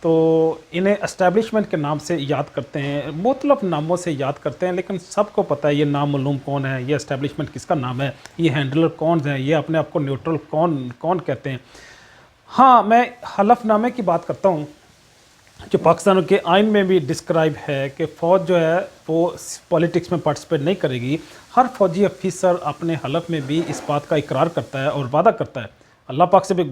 تو انہیں اسٹیبلشمنٹ کے نام سے یاد کرتے ہیں، مختلف ناموں سے یاد کرتے ہیں، لیکن سب کو پتہ ہے یہ نامعلوم کون ہے، یہ اسٹیبلشمنٹ کس کا نام ہے، یہ ہینڈلر کون ہے، یہ اپنے آپ کو نیوٹرل کون کہتے ہیں۔ ہاں، میں حلف نامے کی بات کرتا ہوں جو پاکستان کے آئین میں بھی ڈسکرائب ہے کہ فوج جو ہے وہ پولیٹکس میں پارٹیسپیٹ نہیں کرے گی۔ ہر فوجی افیسر اپنے حلف میں بھی اس بات کا اقرار کرتا ہے اور وعدہ کرتا ہے، اللہ پاک سے بھی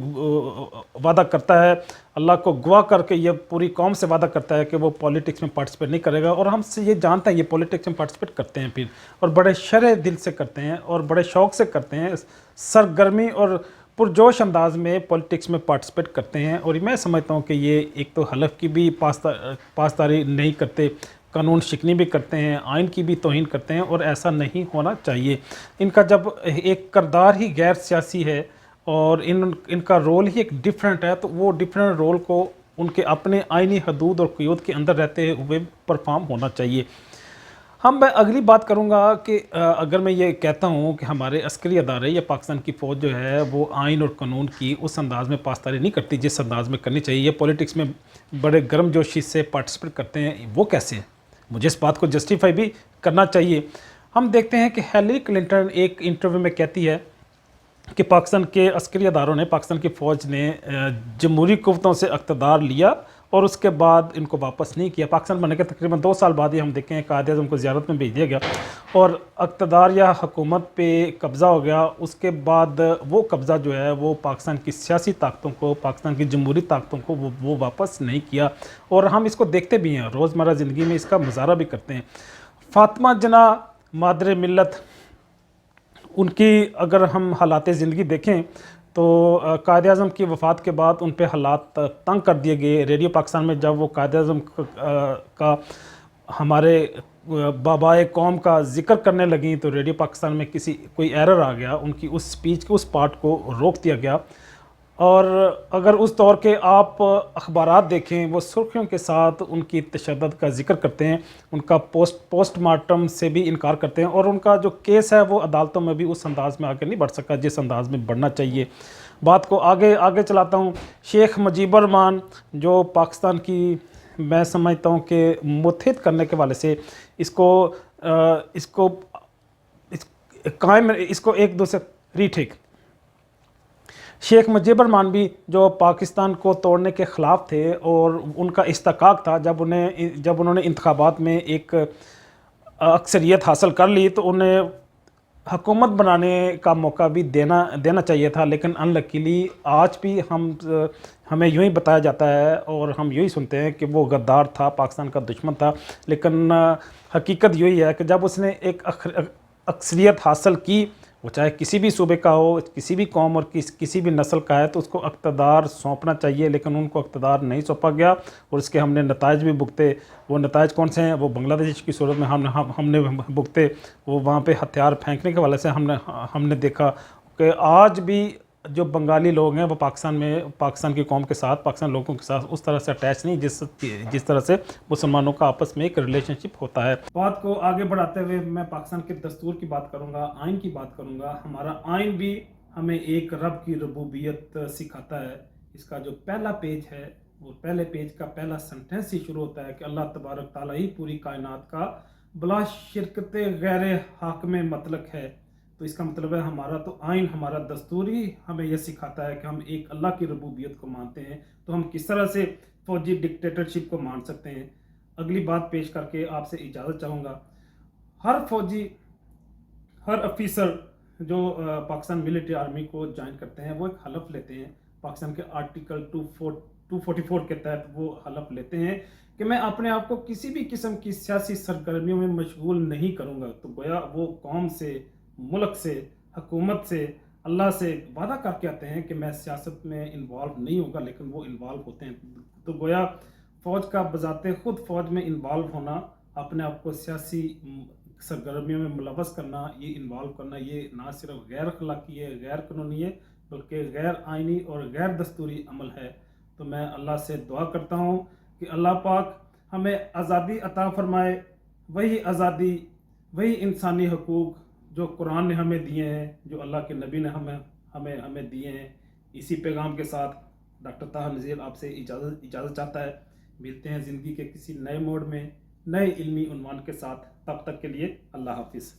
وعدہ کرتا ہے، اللہ کو گواہ کر کے یہ پوری قوم سے وعدہ کرتا ہے کہ وہ پولیٹکس میں پارٹیسپیٹ نہیں کرے گا، اور ہم سے یہ جانتا ہے یہ پولیٹکس میں پارٹیسپیٹ کرتے ہیں پھر، اور بڑے شرح دل سے کرتے ہیں اور بڑے شوق سے کرتے ہیں، سرگرمی اور پرجوش انداز میں پولیٹکس میں پارٹیسپیٹ کرتے ہیں۔ اور میں سمجھتا ہوں کہ یہ ایک تو حلف کی بھی پاسداری نہیں کرتے، قانون شکنی بھی کرتے ہیں، آئین کی بھی توہین کرتے ہیں، اور ایسا نہیں ہونا چاہیے۔ ان کا جب ایک کردار ہی غیر سیاسی ہے اور ان کا رول ہی ایک ڈیفرنٹ ہے، تو وہ ڈیفرنٹ رول کو ان کے اپنے آئینی حدود اور قیود کے اندر رہتے ہوئے پرفارم ہونا چاہیے۔ میں اگلی بات کروں گا کہ اگر میں یہ کہتا ہوں کہ ہمارے عسکری ادارے یا پاکستان کی فوج جو ہے وہ آئین اور قانون کی اس انداز میں پاسداری نہیں کرتی جس انداز میں کرنی چاہیے، یہ پولیٹکس میں بڑے گرم جوشی سے پارٹیسپیٹ کرتے ہیں، وہ کیسے ہیں؟ مجھے اس بات کو جسٹیفائی بھی کرنا چاہیے۔ ہم دیکھتے ہیں کہ ہیلری کلنٹن ایک انٹرویو میں کہتی ہے کہ پاکستان کے عسکری اداروں نے، پاکستان کی فوج نے جمہوری قوتوں سے اقتدار لیا اور اس کے بعد ان کو واپس نہیں کیا۔ پاکستان بننے کے تقریباً 2 سال بعد ہی ہم دیکھیں قائد اعظم کو زیارت میں بھیج دیا گیا اور اقتدار یا حکومت پہ قبضہ ہو گیا۔ اس کے بعد وہ قبضہ جو ہے وہ پاکستان کی سیاسی طاقتوں کو، پاکستان کی جمہوری طاقتوں کو وہ واپس نہیں کیا، اور ہم اس کو دیکھتے بھی ہیں، روزمرہ زندگی میں اس کا مظاہرہ بھی کرتے ہیں۔ فاطمہ جناح مادر ملت، ان کی اگر ہم حالات زندگی دیکھیں تو قائد اعظم کی وفات کے بعد ان پہ حالات تنگ کر دیے گئے۔ ریڈیو پاکستان میں جب وہ قائد اعظم کا ہمارے بابائے قوم کا ذکر کرنے لگیں تو ریڈیو پاکستان میں کوئی ایرر آ گیا، ان کی اس سپیچ کے اس پارٹ کو روک دیا گیا، اور اگر اس دور کے آپ اخبارات دیکھیں وہ سرخیوں کے ساتھ ان کی تشدد کا ذکر کرتے ہیں، ان کا پوسٹ مارٹم سے بھی انکار کرتے ہیں، اور ان کا جو کیس ہے وہ عدالتوں میں بھی اس انداز میں آگے نہیں بڑھ سکا جس انداز میں بڑھنا چاہیے۔ بات کو آگے چلاتا ہوں۔ شیخ مجیب الرحمان جو پاکستان کی، میں سمجھتا ہوں کہ متحد کرنے کے والے سے اس کو ایک دوسرے ریٹھیک، شیخ مجیب الرحمان بھی جو پاکستان کو توڑنے کے خلاف تھے، اور ان کا استحقاق تھا جب انہوں نے انتخابات میں ایک اکثریت حاصل کر لی تو انہیں حکومت بنانے کا موقع بھی دینا چاہیے تھا، لیکن ان لکیلی آج بھی ہمیں یوں ہی بتایا جاتا ہے اور ہم یوں ہی سنتے ہیں کہ وہ غدار تھا، پاکستان کا دشمن تھا، لیکن حقیقت یہی ہے کہ جب اس نے ایک اکثریت حاصل کی، وہ چاہے کسی بھی صوبے کا ہو، کسی بھی قوم اور کسی بھی نسل کا ہے، تو اس کو اقتدار سونپنا چاہیے، لیکن ان کو اقتدار نہیں سونپا گیا، اور اس کے ہم نے نتائج بھی بھگتے۔ وہ نتائج کون سے ہیں؟ وہ بنگلہ دیش کی صورت میں ہم نے بھگتے، وہ وہاں پہ ہتھیار پھینکنے کے حوالے سے ہم نے دیکھا کہ آج بھی جو بنگالی لوگ ہیں وہ پاکستان کی قوم کے ساتھ، پاکستان لوگوں کے ساتھ اس طرح سے اٹیچ نہیں جس طرح سے مسلمانوں کا آپس میں ایک ریلیشن شپ ہوتا ہے۔ بات کو آگے بڑھاتے ہوئے میں پاکستان کے دستور کی بات کروں گا، آئین کی بات کروں گا۔ ہمارا آئین بھی ہمیں ایک رب کی ربوبیت سکھاتا ہے۔ اس کا جو پہلا پیج ہے، وہ پہلے پیج کا پہلا سنٹنس ہی شروع ہوتا ہے کہ اللہ تبارک تعالیٰ ہی پوری کائنات کا بلا شرکت غیر حاکم مطلق ہے۔ تو اس کا مطلب ہے ہمارا تو آئین، ہمارا دستور ہی ہمیں یہ سکھاتا ہے کہ ہم ایک اللہ کی ربوبیت کو مانتے ہیں، تو ہم کس طرح سے فوجی ڈکٹیٹرشپ کو مان سکتے ہیں۔ اگلی بات پیش کر کے آپ سے اجازت چاہوں گا۔ ہر فوجی، ہر افیسر جو پاکستان ملٹری آرمی کو جوائن کرتے ہیں وہ ایک حلف لیتے ہیں، پاکستان کے آرٹیکل 244 کے تحت وہ حلف لیتے ہیں کہ میں اپنے آپ کو کسی بھی قسم کی سیاسی سرگرمیوں میں مشغول نہیں کروں گا۔ تو گویا وہ قوم سے، ملک سے، حکومت سے، اللہ سے وعدہ کر کے آتے ہیں کہ میں سیاست میں انوالو نہیں ہوگا، لیکن وہ انوالو ہوتے ہیں۔ تو گویا فوج کا بذات خود فوج میں انوالو ہونا، اپنے آپ کو سیاسی سرگرمیوں میں ملوث کرنا، یہ انوالو کرنا، یہ نہ صرف غیر اخلاقی ہے، غیر قانونی ہے، بلکہ غیر آئینی اور غیر دستوری عمل ہے۔ تو میں اللہ سے دعا کرتا ہوں کہ اللہ پاک ہمیں آزادی عطا فرمائے، وہی آزادی، وہی انسانی حقوق جو قرآن نے ہمیں دیے ہیں، جو اللہ کے نبی نے ہمیں دیے ہیں۔ اسی پیغام کے ساتھ ڈاکٹر طاہر نذیر آپ سے اجازت چاہتا ہے. ملتے ہیں زندگی کے کسی نئے موڑ میں نئے علمی عنوان کے ساتھ. تب تک کے لیے اللہ حافظ.